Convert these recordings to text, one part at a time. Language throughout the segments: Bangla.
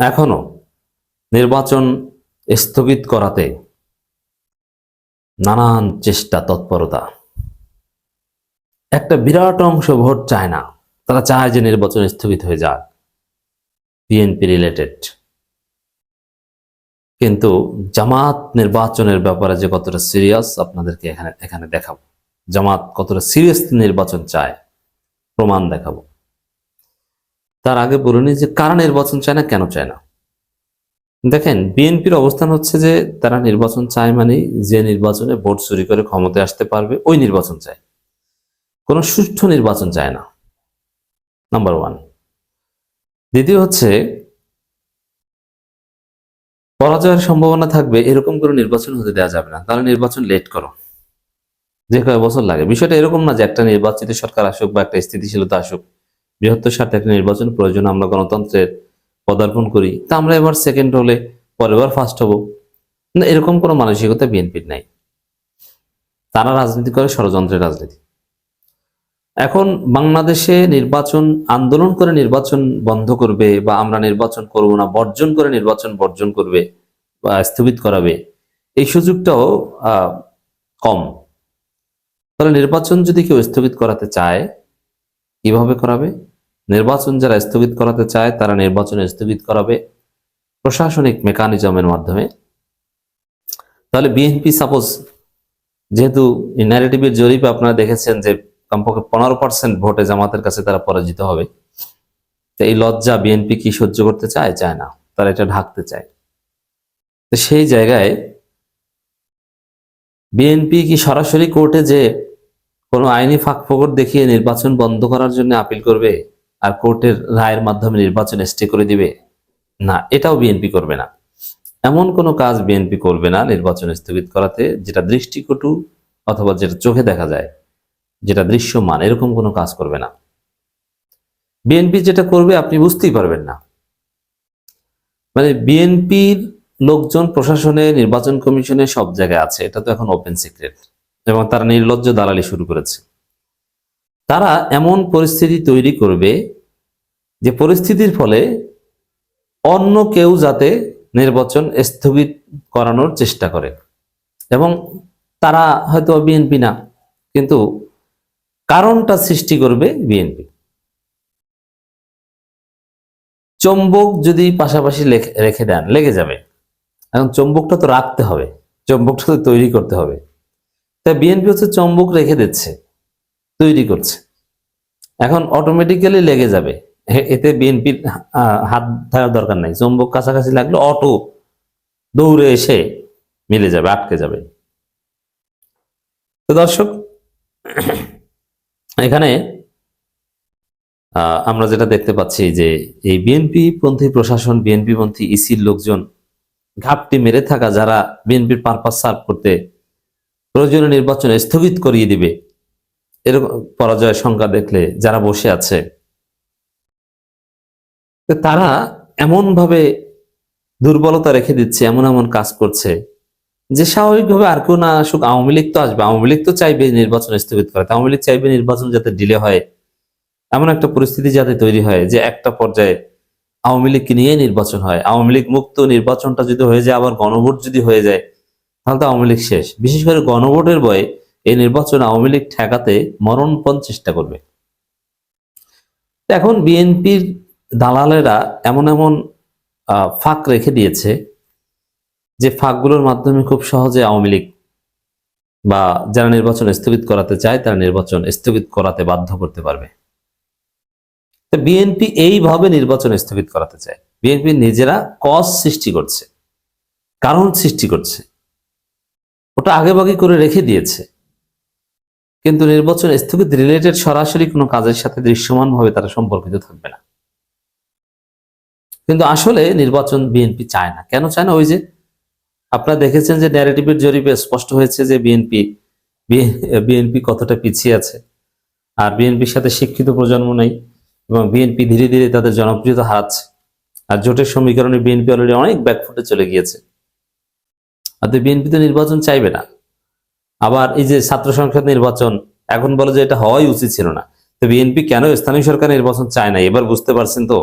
এখনো নির্বাচন স্থগিত করাতে নানান চেষ্টা তৎপরতা। একটা বিরাট অংশ ভোট চায় না, তারা চায় যে নির্বাচন স্থগিত হয়ে যাক, বিএনপি রিলেটেড। কিন্তু জামাত নির্বাচনের ব্যাপারে যে কতটা সিরিয়াস আপনাদেরকে এখানে দেখাবো। জামাত কতটা সিরিয়াস নির্বাচন চায় প্রমাণ দেখাবো। তার আগে বলুন যে কারা নির্বাচন চায় না, কেন চায় না। দেখেন, বিএনপির অবস্থান হচ্ছে যে তারা নির্বাচন চায় মানে যে নির্বাচনে ভোট চুরি করে ক্ষমতায় আসতে পারবে ওই নির্বাচন চায়, কোন সুষ্ঠু নির্বাচন চায় না, নাম্বার ওয়ান। দ্বিতীয় হচ্ছে, পরাজয়ের সম্ভাবনা থাকবে এরকম কোনো নির্বাচন হতে দেওয়া যাবে না। তাহলে নির্বাচন লেট করো, যে কয় বছর লাগে। বিষয়টা এরকম না যে একটা নির্বাচিত সরকার আসুক বা একটা স্থিতিশীলতা আসুক, বৃহত্তর স্বার্থে একটা নির্বাচন প্রয়োজন, আমরা গণতন্ত্রের পদার্পণ করি, তা আমরা এবার সেকেন্ড হলে পরের বার ফার্স্ট হব না, এরকম কোনো মানসিকতা বিএনপির নাই। তারা রাজনীতি করে ষড়যন্ত্রের রাজনীতি। এখন বাংলাদেশে নির্বাচন আন্দোলন করে নির্বাচন বন্ধ করবে বা আমরা নির্বাচন করব না, বর্জন করে নির্বাচন বর্জন করবে বা স্থগিত করাবে, এই সুযোগটাও কম। তাহলে নির্বাচন যদি কেউ স্থগিত করাতে চায়, কিভাবে করাবে? নির্বাচন যারা স্থগিত করাতে চায় তারা নির্বাচন স্থগিত করাবে প্রশাসনিক মেকানিজমের মাধ্যমে। তাহলে বিএনপি সাপোজ, যেহেতু ন্যারেটিভের জরিপে আপনারা দেখেছেন যে কমপক্ষে 15% ভোটে জামাতের কাছে তারা পরাজিত হবে, তো এই লজ্জা বিএনপি কি সহ্য করতে চায়? চায় না, তারা এটা ঢাকতে চায়। তো সেই জায়গায় বিএনপি কি সরাসরি কোর্টে যে কোনো আইনি ফাঁকফোকর দেখিয়ে নির্বাচন বন্ধ করার জন্য আপিল করবে আর কোর্টের রায়ের মাধ্যমে নির্বাচন স্টে করে দিবে? না, এটাও বিএনপি করবে না। এমন কোনো কাজ বিএনপি করবে না নির্বাচন স্থগিত করাতে, যেটা দৃষ্টিকটু অথবা যেটা চোখে দেখা যায়, যেটা দৃশ্যমান, এরকম কোনো কাজ করবে না। বিএনপি যেটা করবে আপনি বুঝতেই পারবেন না। মানে বিএনপির লোকজন প্রশাসনে, নির্বাচন কমিশনে, সব জায়গায় আছে, এটা তো এখন ওপেন সিক্রেট, এবং তারা নির্লজ্জ দালালি শুরু করেছে। তারা এমন পরিস্থিতি তৈরি করবে যে পরিস্থিতির ফলে অন্য কেউ যাতে নির্বাচন স্থগিত করানোর চেষ্টা করে, এবং তারা হয়তো বিএনপি না, কিন্তু কারণটা সৃষ্টি করবে বিএনপি। চম্বক যদি পাশাপাশি রেখে দেন লেগে যাবে। এখন চম্বকটা তো রাখতে হবে, চম্বকটা তো তৈরি করতে হবে। তাই বিএনপি হচ্ছে চম্বক রেখে দিচ্ছে, তৈরি করছে, এখন অটোমেটিক্যালি লেগে যাবে। এতে বিএনপির হাত থাকার দরকার নাই। চম্বক কাছাকাছি লাগলে অটো দৌড়ে এসে মিলে যাবে, আটকে যাবে। তো দর্শক, এখানে আমরা যেটা দেখতে পাচ্ছি যে এই বিএনপি পন্থী প্রশাসন, বিএনপি পন্থী ইসির লোকজন ঘাপটি মেরে থাকা, যারা বিএনপির পারপাস সার্ভ করতে প্রয়োজনীয় নির্বাচন স্থগিত করিয়ে দিবে, এরকম পরাজয়ের সংখ্যা দেখলে যারা বসে আছে, তারা এমন ভাবে দুর্বলতা রেখে দিচ্ছে, এমন এমন কাজ করছে যে স্বাভাবিকভাবে আর কেউ না আসুক, আওয়ামী লীগ তো আসবে। আওয়ামী লীগ তো চাইবে নির্বাচন স্থগিত করাতে, আওয়ামী লীগ চাইবে নির্বাচন যাতে ডিলে হয়, এমন একটা পরিস্থিতি যাতে তৈরি হয় যে একটা পর্যায়ে আওয়ামী লীগকে নিয়ে নির্বাচন হয়। আওয়ামী লীগ মুক্ত নির্বাচনটা যদি হয়ে যায়, আবার গণভোট যদি হয়ে যায়, তাহলে তো আওয়ামী লীগ শেষ। বিশেষ করে গণভোটের ভয়ে এই নির্বাচন আওয়ামী লীগ ঠেকাতে মরণপণ চেষ্টা করবে। এখন বিএনপির দালালেরা এমন এমন ফাঁক রেখে দিয়েছে যে ফাঁকগুলোর মাধ্যমে খুব সহজে আওয়ামী লীগ বা যারা নির্বাচন স্থগিত করাতে চায় তারা নির্বাচন স্থগিত করাতে বাধ্য করতে পারবে। বিএনপি এইভাবে নির্বাচন স্থগিত করাতে চায়। বিএনপি নিজেরা কজ সৃষ্টি করছে, কারণ সৃষ্টি করছে, ওটা আগেভাগে করে রেখে দিয়েছে, কিন্তু নির্বাচন স্থগিত রিলেটেড সরাসরি কোনো কাজের সাথে দৃশ্যমানভাবে তারা সম্পর্কিত থাকবে না। কিন্তু আসলে নির্বাচন বিএনপি চায় না। কেন চায় না? ওই যে আপনারা দেখেছেন যে ন্যারেটিভের জরিপে স্পষ্ট হয়েছে যে বিএনপি কতটা পিছিয়ে আছে, আর বিএনপির সাথে শিক্ষিত প্রজন্ম নেই, এবং বিএনপি ধীরে ধীরে তাদের জনপ্রিয়তা হারাচ্ছে। আর জোটের সমীকরণে বিএনপি অলরেডি অনেক ব্যাকফুটে চলে গিয়েছে। আর বিএনপি তো নির্বাচন চাইবে না। আবার এই যে ছাত্র সংসদ নির্বাচন এখন বলে যে এটা হওয়াই উচিত ছিল না, তো বিএনপি কেন স্থানীয় সরকার নির্বাচন চায় না এবার বুঝতে পারছেন তো?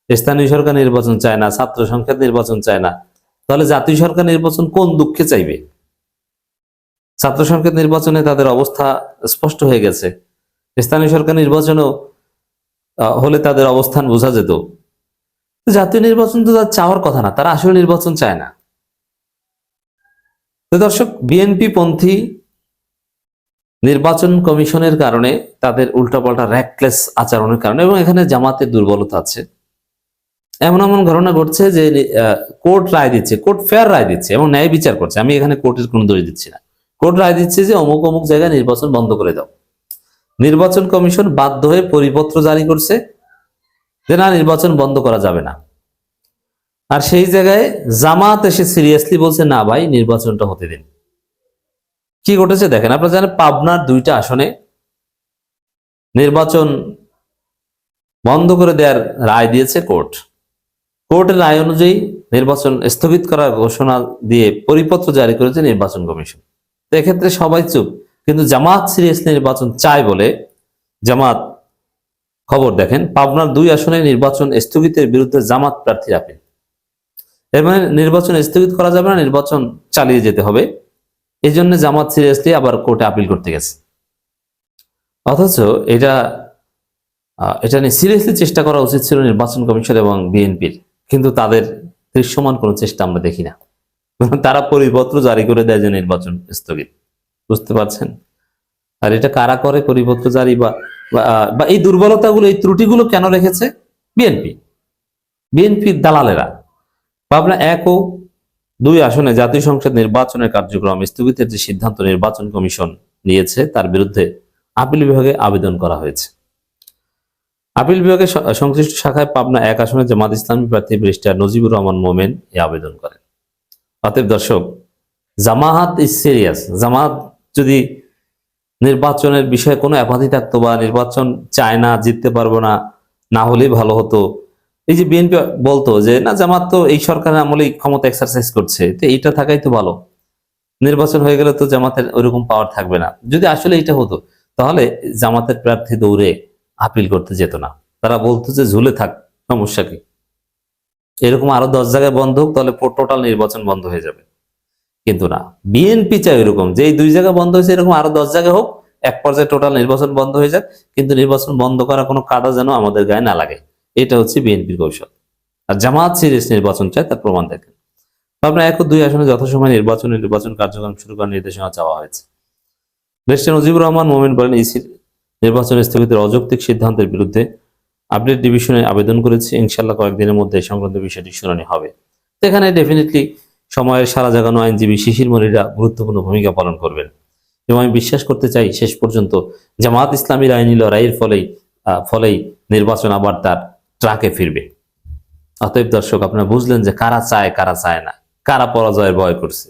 স্থানীয় সরকার নির্বাচন চায় না, ছাত্র সংসদ নির্বাচন চায় না, তাহলে জাতীয় সরকার নির্বাচন কোন দুঃখে চাইবে? ছাত্র সংসদ নির্বাচনে তাদের অবস্থা স্পষ্ট হয়ে গেছে, স্থানীয় সরকার নির্বাচনও হলে তাদের অবস্থান বোঝা যেত। জাতীয় নির্বাচন তো তার চাওয়ার কথা না, তারা আসলে নির্বাচন চায় না। তো দর্শক, বিএনপি পন্থী নির্বাচন কমিশনের কারণে, তাদের উল্টাপাল্টা র্যাকলেস আচরণের কারণে, এবং এখানে জামাতের দুর্বলতা আছে, এমন এমন ঘটনা ঘটছে যে কোর্ট রায় দিচ্ছে, কোর্ট ফেয়ার রায় দিচ্ছে এবং ন্যায় বিচার করছে। আমি এখানে কোর্টের কোনো দোষ দিচ্ছি না। কোর্ট রায় দিচ্ছে যে অমুক অমুক জায়গায় নির্বাচন বন্ধ করে দাও। নির্বাচন কমিশন বাধ্য হয়ে পরিপত্র জারি করছে যে না, নির্বাচন বন্ধ করা যাবে না। আর সেই জায়গায় জামাত এসে সিরিয়াসলি বলছে না ভাই, নির্বাচনটা হতে দিন। কি ঘটেছে দেখেন। আপনারা জানেন পাবনার 2টা আসনে নির্বাচন বন্ধ করে দেওয়ার রায় দিয়েছে কোর্ট। কোর্টের রায় অনুযায়ী নির্বাচন স্থগিত করার ঘোষণা দিয়ে পরিপত্র জারি করেছে নির্বাচন কমিশন। তো এক্ষেত্রে সবাই চুপ, কিন্তু জামাত সিরিয়াসলি নির্বাচন চায় বলে জামাত, খবর দেখেন, পাবনার 2 আসনে নির্বাচন স্থগিতের বিরুদ্ধে জামাত প্রার্থীর আপিল। এর মানে নির্বাচন স্থগিত করা যাবে না, নির্বাচন চালিয়ে যেতে হবে। এই জন্য জামাত সিরিয়াসলি আবার কোর্টে আপিল করতে গেছে। অথচ এটা নিয়ে সিরিয়াসলি চেষ্টা করা উচিত ছিল নির্বাচন কমিশন এবং বিএনপির, কিন্তু তাদের দৃশ্যমান কোনো চেষ্টা আমরা দেখি না। তারা পরিপত্র জারি করে দেয় যে নির্বাচন স্থগিত। বুঝতে পারছেন? আর এটা কারা করে পরিপত্র জারি বা এই দুর্বলতাগুলো, এই ত্রুটিগুলো কেন রেখেছে? বিএনপির দালালেরা। পাবনা 1 ও 2 আসনে জাতীয় সংসদ নির্বাচনের কার্যক্রম স্থগিতের যে সিদ্ধান্ত নির্বাচন কমিশন নিয়েছে, তার বিরুদ্ধে আপিল বিভাগে আবেদন করা হয়েছে। আপিল বিভাগের সংশ্লিষ্ট শাখায় পাবনা 1 আসনে জামাত ইসলামী প্রার্থী ব্যারিস্টার নজিবুর রহমান মোমেন এই আবেদন করেন। অতএব দর্শক, জামাত ইজ সিরিয়াস। জামাত যদি নির্বাচনের বিষয়ে কোনো অ্যাপাথি থাকতো বা নির্বাচন চায় না, জিততে পারবো না, না হলেই ভালো হতো, এই যে বিএনপি বলতো যে না, জামাত তো এই সরকারের আমলেই ক্ষমতা এক্সারসাইজ করছে, তো এইটা থাকাই তো ভালো, নির্বাচন হয়ে গেলে তো জামাতের ওইরকম পাওয়ার থাকবে না। যদি আসলে এটা হতো, তাহলে জামাতের প্রার্থী দৌড়ে আপিল করতে যেত না। তারা বলতো যে ঝুলে থাক, সমস্যা কি, এরকম আরো 10 জায়গায় বন্ধ হোক, তাহলে টোটাল নির্বাচন বন্ধ হয়ে যাবে। কিন্তু না, বিএনপি চায় এরকম যে এই 2 জায়গা বন্ধ হয়েছে, এরকম আরো 10 জায়গায় হোক, এক পর্যায়ে টোটাল নির্বাচন বন্ধ হয়ে যাক, কিন্তু নির্বাচন বন্ধ করা কোনো কাদা যেন আমাদের গায়ে না লাগে। এটা হচ্ছে বিএনপির কৌশল। আর জামাত সিরিয়াস নির্বাচন চায়, তার প্রমাণ দেখেন। পাবনা 1 ও 2 আসনে যথাসময়ে নির্বাচন কার্যক্রম শুরু করার নির্দেশনা চাওয়া হয়েছে। ব্যারিস্টার নজিবুর রহমান মোমেন বলেন, ইসির নির্বাচন স্থগিতের অযৌক্তিক সিদ্ধান্তের বিরুদ্ধে আপডেট ডিভিশনে আবেদন করেছে। ইনশাল্লাহ কয়েকদিনের মধ্যে এই সংক্রান্ত বিষয়টি শুনানি হবে। এখানে ডেফিনেটলি সময়ের সারা জাগানো আইনজীবী শিশির মনিরা গুরুত্বপূর্ণ ভূমিকা পালন করবেন, এবং আমি বিশ্বাস করতে চাই শেষ পর্যন্ত জামাত ইসলামীর আইনি লড়াইয়ের ফলেই নির্বাচন আবার তার ট্রাকে ফিরবে। অতএব দর্শক, আপনারা বুঝলেন যে কারা চায় কারা চায় না, কারা পরাজয়ের ভয় করছে।